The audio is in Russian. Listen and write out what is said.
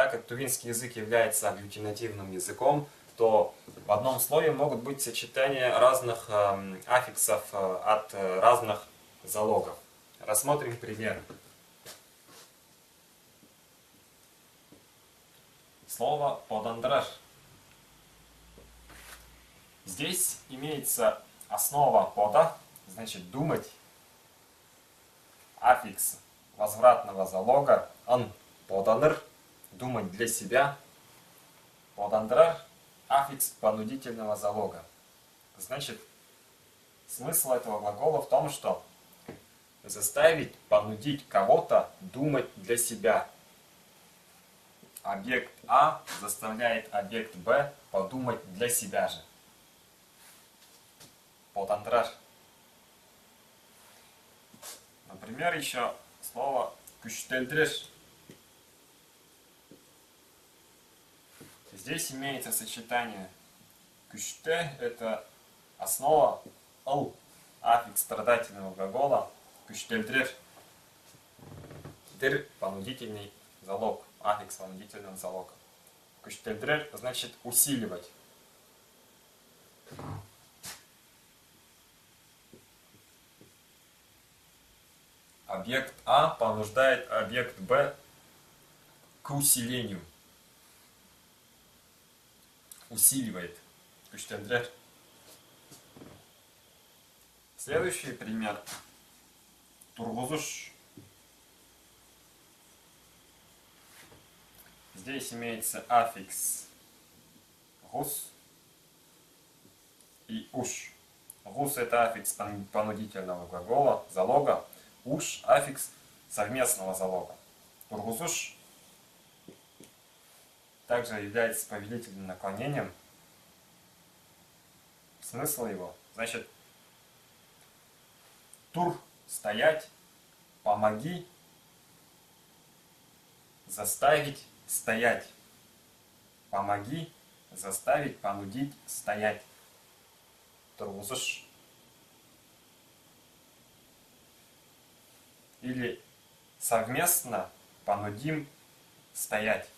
так как тувинский язык является агглютинативным языком, то в одном слове могут быть сочетания разных аффиксов от разных залогов. Рассмотрим пример. Слово «подандырар». Здесь имеется основа «пода», значит «думать», аффикс возвратного залога «ан», «поданыр», «думать для себя», «подандырар», аффикс понудительного залога. Значит, смысл этого глагола в том, что заставить, понудить кого-то думать для себя. Объект А заставляет объект Б подумать для себя же. Подандырар. Например, еще слово «күштелдирер». Здесь имеется сочетание «күште» — это основа «ыл», аффикс страдательного глагола, «күштелдирер». «Дыр» — понудительный залог, аффикс понудительного залога. «Күштелдирер» значит усиливать. Объект А понуждает объект Б к усилению. Усиливает. Күштелдирер. Следующий пример. Тургузуш. Здесь имеется аффикс гус и уш. Гус — это аффикс понудительного глагола, залога. Уш — аффикс совместного залога. Тургузуш также является повелительным наклонением. Смысл его, значит, тур — стоять, помоги, заставить стоять. Помоги, заставить, понудить, стоять. Тургузуш. Или совместно понудим стоять.